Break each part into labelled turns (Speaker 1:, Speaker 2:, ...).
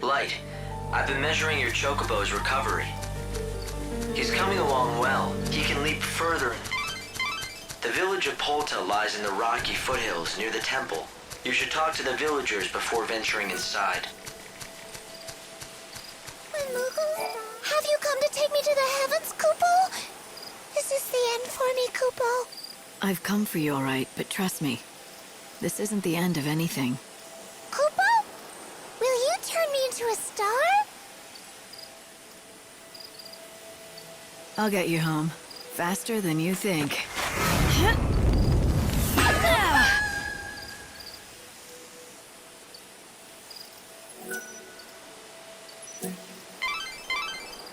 Speaker 1: Light, I've been measuring your chocobo's recovery. He's coming along well. He can leap further. The village of Polta lies in the rocky foothills near the temple. You should talk to the villagers before venturing inside.
Speaker 2: My Moogle, have you come to take me to the heavens, Kupo? Is this the end for me, Kupo?
Speaker 3: I've come for you, all right, but trust me. This isn't the end of anything.
Speaker 2: Kupo? Will you turn me into a star?
Speaker 3: I'll get you home. Faster than you think.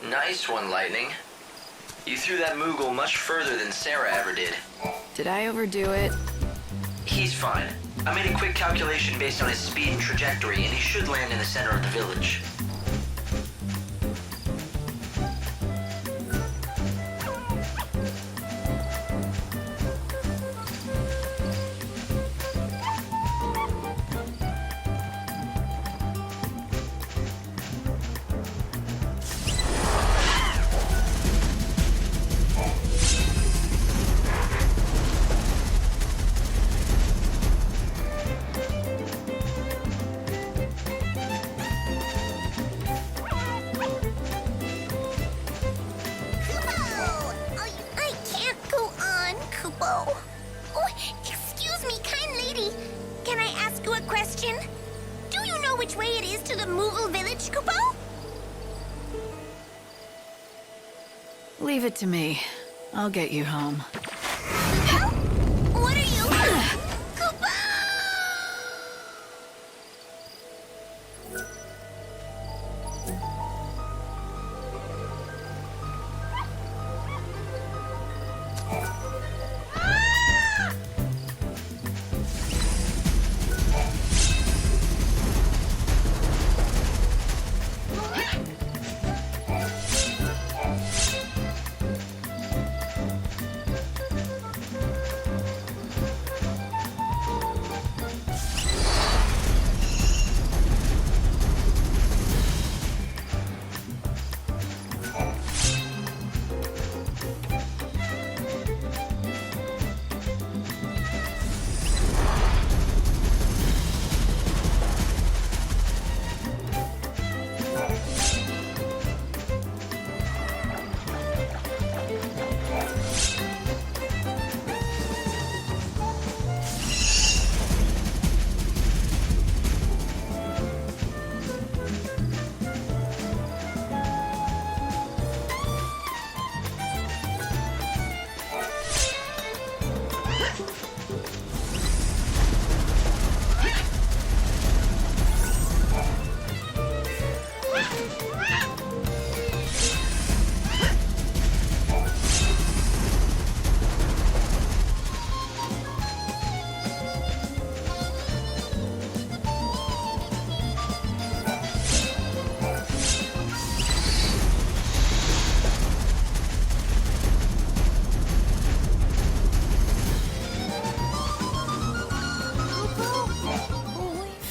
Speaker 1: Nice one, Lightning. You threw that Moogle much further than Sarah ever did.
Speaker 3: Did I overdo it?
Speaker 1: He's fine. I made a quick calculation based on his speed and trajectory, and he should land in the center of the village.
Speaker 2: Which way it is to the Moogle village, Kupo?
Speaker 3: Leave it to me. I'll get you home.
Speaker 2: What are you? Kupo!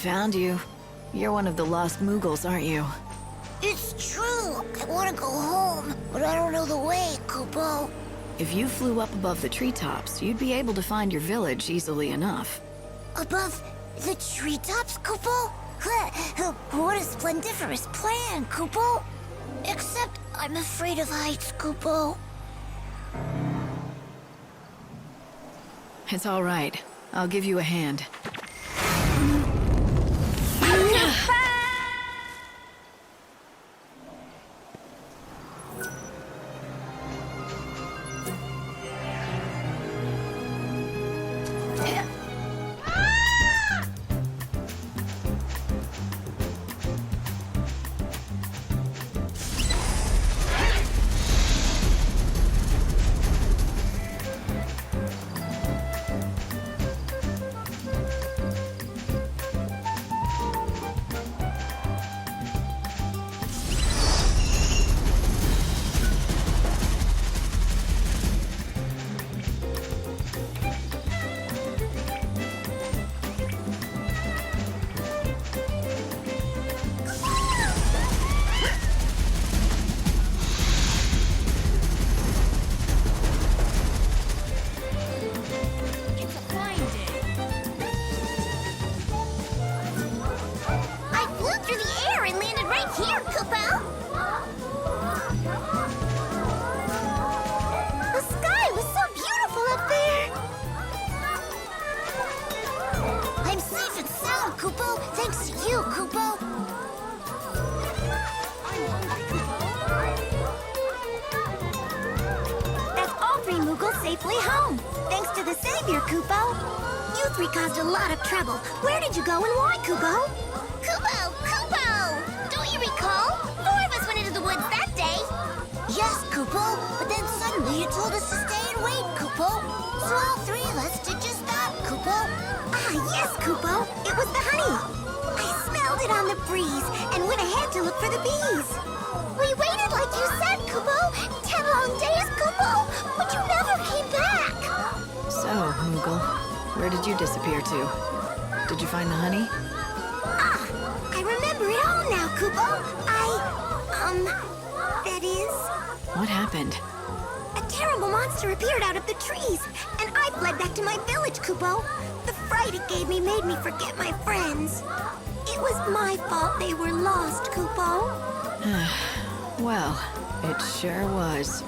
Speaker 3: Found you. You're one of the lost Moogles, aren't you?
Speaker 2: It's true. I want to go home, but I don't know the way, Kupo.
Speaker 3: If you flew up above the treetops, you'd be able to find your village easily enough.
Speaker 2: Above the treetops, Kupo? What a splendiferous plan, Kupo. Except I'm afraid of heights, Kupo.
Speaker 3: It's all right. I'll give you a hand.
Speaker 2: Kupo. That's all three Moogles safely home. Thanks to the Savior, Kupo. You three caused a lot of trouble. Where did you go and why, Kupo? Kupo! Don't you recall? 4 of us went into the woods that day. Yes, Kupo. But then suddenly you told us to stay and wait, Kupo. So all 3 of us did just that, Kupo. Ah, yes, Kupo. It was the honey. I smelled it on the breeze and went ahead to look for the bees. We waited like you said, Kupo. 10 long days, Kupo. But you never came back.
Speaker 3: So, Moogle, where did you disappear to? Did you find the honey?
Speaker 2: Ah, I remember it all now, Kupo. That is...
Speaker 3: What happened?
Speaker 2: A terrible monster appeared out of the trees, and I fled back to my village, Kupo. The fright it gave me made me forget my friends. It was my fault they were lost, Kupo.
Speaker 3: Well, it sure was.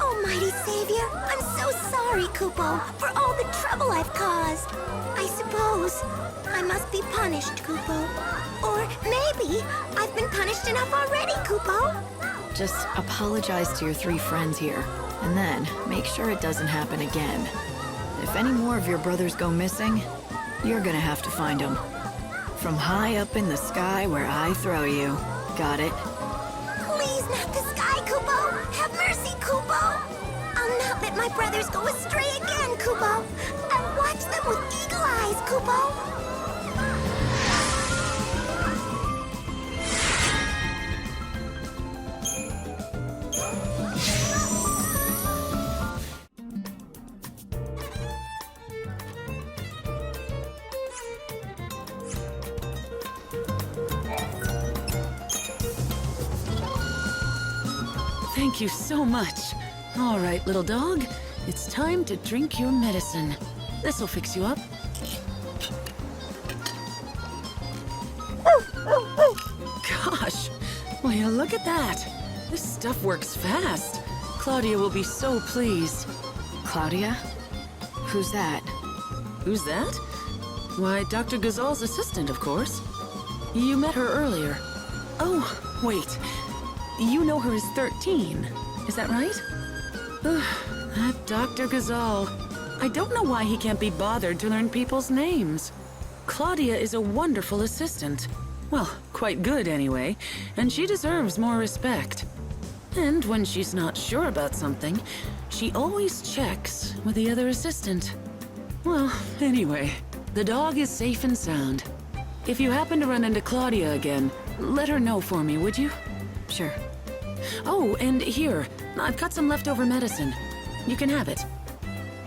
Speaker 2: Almighty Savior, I'm so sorry, Kupo, for all the trouble I've caused. I suppose I must be punished, Kupo. Or maybe I've been punished enough already, Kupo.
Speaker 3: Just apologize to your 3 friends here, and then make sure it doesn't happen again. If any more of your brothers go missing, you're gonna have to find them. From high up in the sky where I throw you. Got it?
Speaker 2: Please, not the sky, Kupo. Have mercy, Kupo. I'll not let my brothers go astray again, Kupo. I'll watch them with eagle eyes, Kupo.
Speaker 4: Thank you so much. All right, little dog. It's time to drink your medicine. This'll fix you up. Gosh, will you look at that? This stuff works fast. Claudia will be so pleased.
Speaker 3: Claudia? Who's that?
Speaker 4: Who's that? Why, Dr. Gazal's assistant, of course. You met her earlier. Oh, wait. You know her as 13, is that right? Ugh, that Dr. Gazal. I don't know why he can't be bothered to learn people's names. Claudia is a wonderful assistant. Well, quite good anyway, and she deserves more respect. And when she's not sure about something, she always checks with the other assistant. Well, anyway, the dog is safe and sound. If you happen to run into Claudia again, let her know for me, would you?
Speaker 3: Sure.
Speaker 4: Oh, and here, I've got some leftover medicine. You can have it.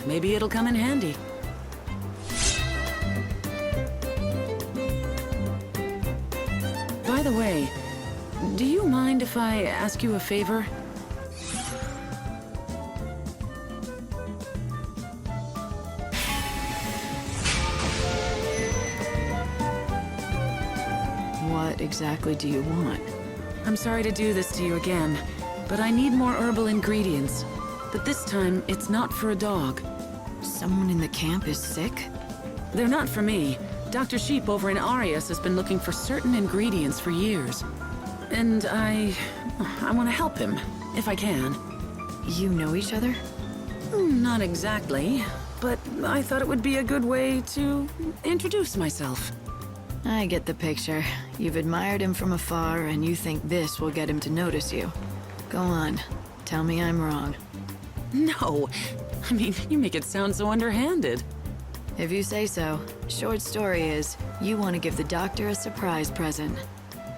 Speaker 4: Maybe it'll come in handy. By the way, do you mind if I ask you a favor?
Speaker 3: What exactly do you want?
Speaker 4: I'm sorry to do this to you again, but I need more herbal ingredients. But this time, it's not for a dog.
Speaker 3: Someone in the camp is sick?
Speaker 4: They're not for me. Dr. Sheep over in Arias has been looking for certain ingredients for years. And I want to help him, if I can.
Speaker 3: You know each other?
Speaker 4: Not exactly, but I thought it would be a good way to introduce myself.
Speaker 3: I get the picture. You've admired him from afar, and you think this will get him to notice you. Go on. Tell me I'm wrong.
Speaker 4: No. I mean, you make it sound so underhanded.
Speaker 3: If you say so. Short story is, you want to give the doctor a surprise present.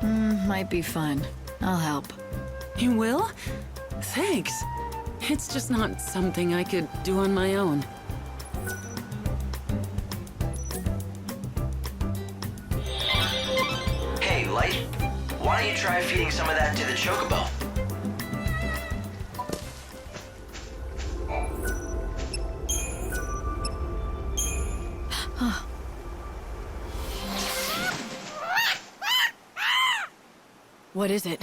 Speaker 3: Might be fun. I'll help.
Speaker 4: You will? Thanks. It's just not something I could do on my own.
Speaker 1: Hey, Light. Why don't you try feeding some of that to the chocobo?
Speaker 3: What is it?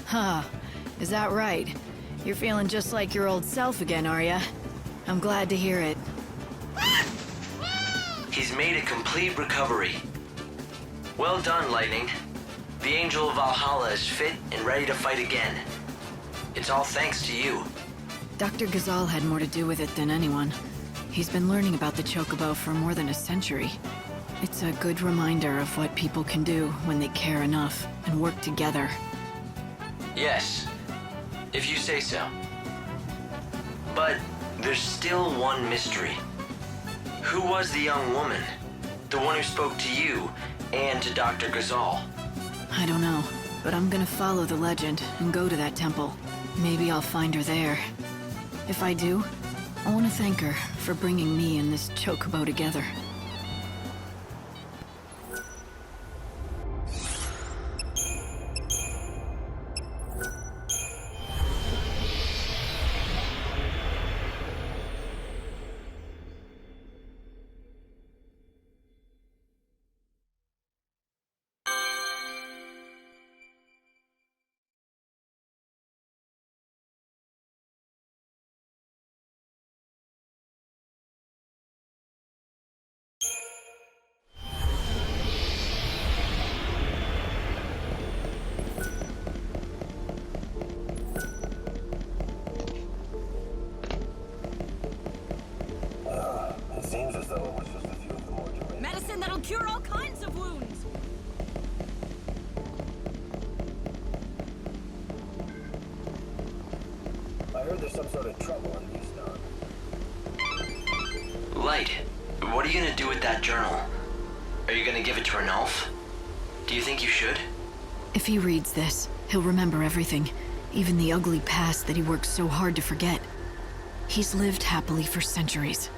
Speaker 3: Huh. Is that right? You're feeling just like your old self again, are ya? I'm glad to hear it.
Speaker 1: He's made a complete recovery. Well done, Lightning. The Angel of Valhalla is fit and ready to fight again. It's all thanks to you.
Speaker 3: Dr. Ghazal had more to do with it than anyone. He's been learning about the Chocobo for more than a century. It's a good reminder of what people can do when they care enough and work together.
Speaker 1: Yes, if you say so. But there's still one mystery. Who was the young woman? The one who spoke to you and to Dr. Ghazal?
Speaker 3: I don't know, but I'm gonna follow the legend and go to that temple. Maybe I'll find her there. If I do, I want to thank her for bringing me and this Chocobo together.
Speaker 5: It seems as though it was just a few of the more direct.
Speaker 6: Medicine that'll cure all kinds of wounds.
Speaker 5: I heard there's some sort of trouble in these now.
Speaker 1: Light, what are you gonna do with that journal? Are you gonna give it to Ranulf? Do you think you should?
Speaker 3: If he reads this, he'll remember everything, even the ugly past that he worked so hard to forget. He's lived happily for centuries.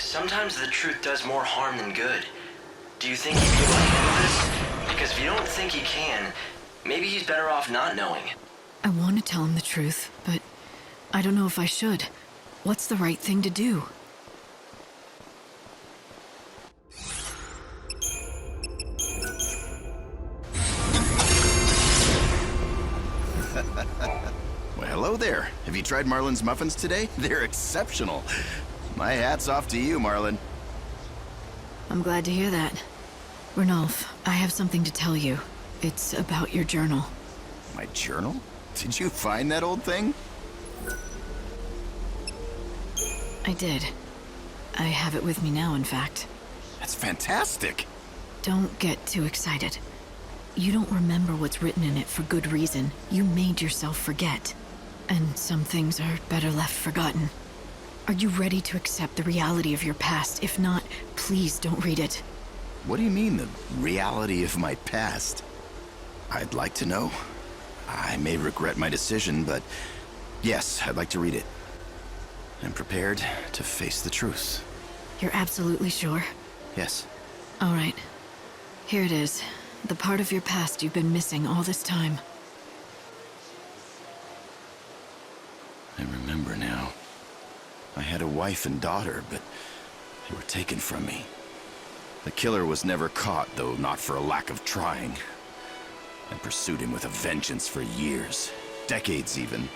Speaker 1: Sometimes the truth does more harm than good. Do you think he'd be able to handle this? Because if you don't think he can, maybe he's better off not knowing.
Speaker 3: I want to tell him the truth, but I don't know if I should. What's the right thing to do?
Speaker 7: Well, hello there. Have you tried Marlin's muffins today? They're exceptional. My hat's off to you, Marlin.
Speaker 3: I'm glad to hear that. Ranulf, I have something to tell you. It's about your journal.
Speaker 7: My journal? Did you find that old thing?
Speaker 3: I did. I have it with me now, in fact.
Speaker 7: That's fantastic.
Speaker 3: Don't get too excited. You don't remember what's written in it for good reason. You made yourself forget. And some things are better left forgotten. Are you ready to accept the reality of your past? If not, please don't read it.
Speaker 7: What do you mean, the reality of my past? I'd like to know. I may regret my decision, but yes, I'd like to read it. I'm prepared to face the truth.
Speaker 3: You're absolutely sure?
Speaker 7: Yes.
Speaker 3: All right. Here it is. The part of your past you've been missing all this time.
Speaker 7: I remember now. I had a wife and daughter, but they were taken from me. The killer was never caught, though not for a lack of trying. I pursued him with a vengeance for years, decades even.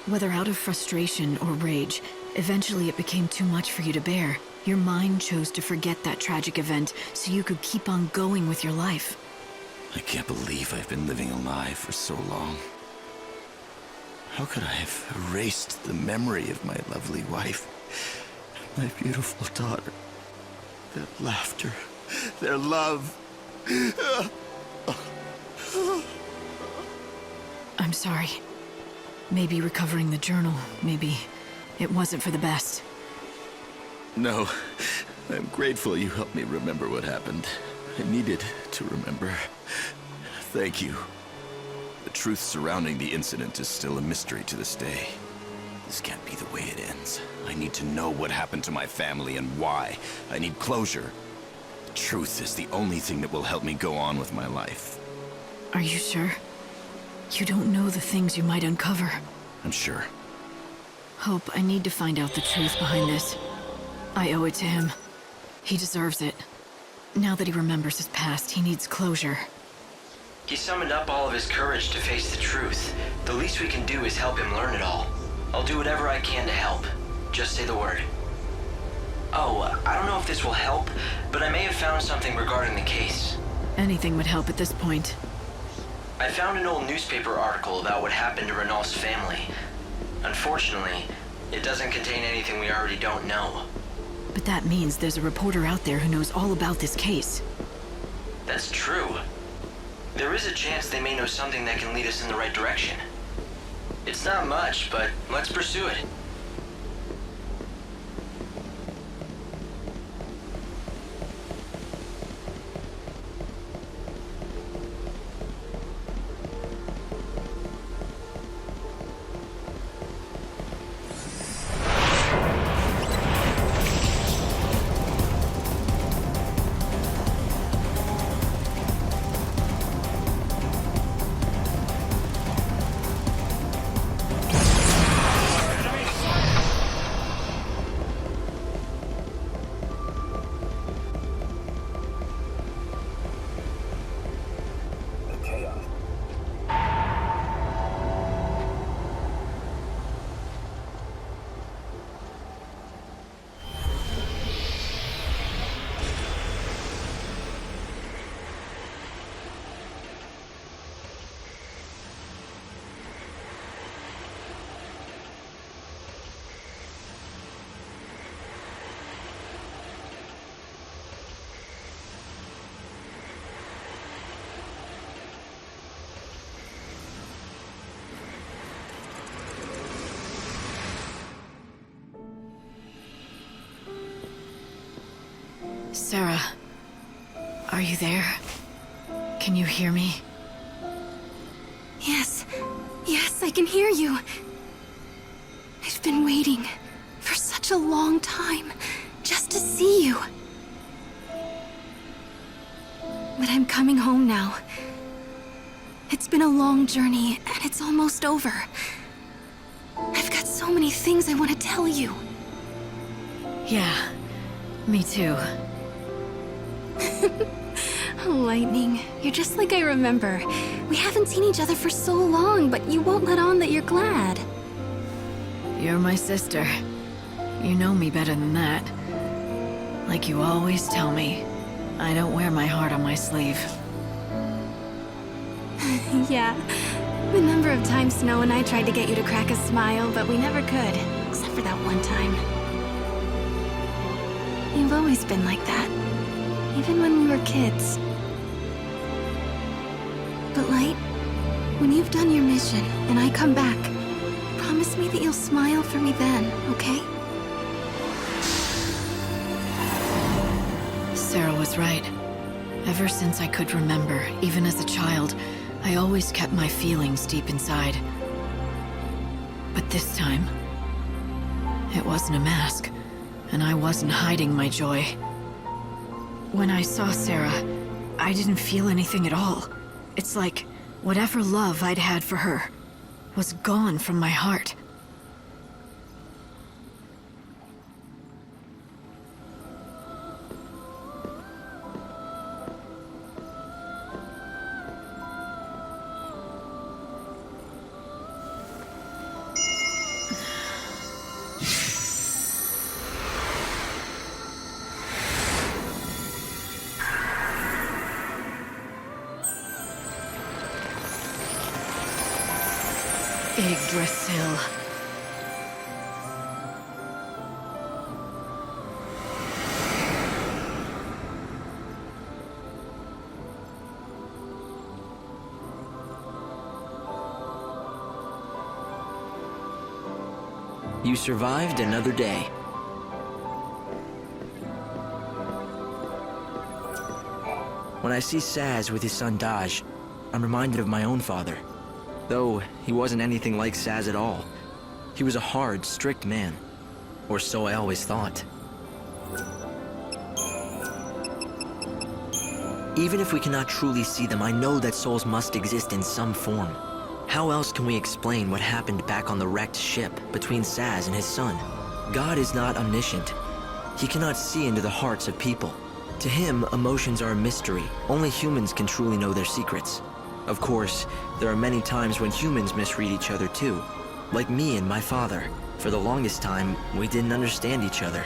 Speaker 3: Whether out of frustration or rage, eventually it became too much for you to bear. Your mind chose to forget that tragic event so you could keep on going with your life.
Speaker 7: I can't believe I've been living a lie for so long. How could I have erased the memory of my lovely wife, my beautiful daughter, their laughter, their love?
Speaker 3: I'm sorry. Maybe recovering the journal, maybe it wasn't for the best.
Speaker 7: No, I'm grateful you helped me remember what happened. I needed to remember. Thank you. The truth surrounding the incident is still a mystery to this day. This can't be the way it ends. I need to know what happened to my family and why. I need closure. The truth is the only thing that will help me go on with my life.
Speaker 3: Are you sure? You don't know the things you might uncover.
Speaker 7: I'm sure.
Speaker 3: Hope, I need to find out the truth behind this. I owe it to him. He deserves it. Now that he remembers his past, he needs closure.
Speaker 1: He summoned up all of his courage to face the truth. The least we can do is help him learn it all. I'll do whatever I can to help. Just say the word. Oh, I don't know if this will help, but I may have found something regarding the case.
Speaker 3: Anything would help at this point.
Speaker 1: I found an old newspaper article about what happened to Renault's family. Unfortunately, it doesn't contain anything we already don't know.
Speaker 3: But that means there's a reporter out there who knows all about this case.
Speaker 1: That's true. There is a chance they may know something that can lead us in the right direction. It's not much, but let's pursue it.
Speaker 3: Sarah, are you there? Can you hear me?
Speaker 8: Yes. Yes, I can hear you. I've been waiting for such a long time just to see you. But I'm coming home now. It's been a long journey, and it's almost over. I've got so many things I want to tell you.
Speaker 3: Yeah, me too.
Speaker 8: Lightning, you're just like I remember. We haven't seen each other for so long, but you won't let on that you're glad.
Speaker 3: You're my sister. You know me better than that. Like you always tell me, I don't wear my heart on my sleeve.
Speaker 8: Yeah. The number of times Snow and I tried to get you to crack a smile, but we never could. Except for that one time. You've always been like that. Even when we were kids. But Light, when you've done your mission and I come back, promise me that you'll smile for me then, okay?
Speaker 3: Sarah was right. Ever since I could remember, even as a child, I always kept my feelings deep inside. But this time, it wasn't a mask, and I wasn't hiding my joy. When I saw Sarah, I didn't feel anything at all. It's like whatever love I'd had for her was gone from my heart. Yggdrasil.
Speaker 1: You survived another day. When I see Saz with his son Daj, I'm reminded of my own father. Though he wasn't anything like Saz at all. He was a hard, strict man. Or so I always thought. Even if we cannot truly see them, I know that souls must exist in some form. How else can we explain what happened back on the wrecked ship between Saz and his son? God is not omniscient. He cannot see into the hearts of people. To him, emotions are a mystery. Only humans can truly know their secrets. Of course, there are many times when humans misread each other too. Like me and my father. For the longest time, we didn't understand each other.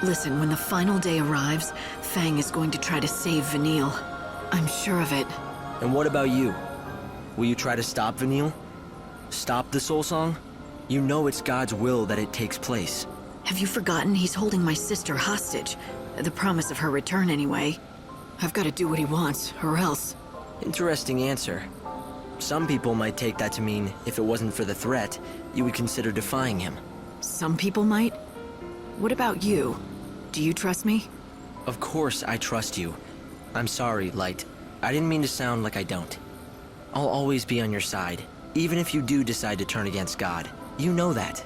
Speaker 3: Listen, when the final day arrives, Fang is going to try to save Vanille. I'm sure of it.
Speaker 1: And what about you? Will you try to stop Vanille? Stop the Soul Song? You know it's God's will that it takes place.
Speaker 3: Have you forgotten he's holding my sister hostage? The promise of her return, anyway. I've got to do what he wants, or else.
Speaker 1: Interesting answer. Some people might take that to mean if it wasn't for the threat, you would consider defying him.
Speaker 3: Some people might? What about you? Do you trust me?
Speaker 1: Of course I trust you. I'm sorry, Light. I didn't mean to sound like I don't. I'll always be on your side, even if you do decide to turn against God. You know that.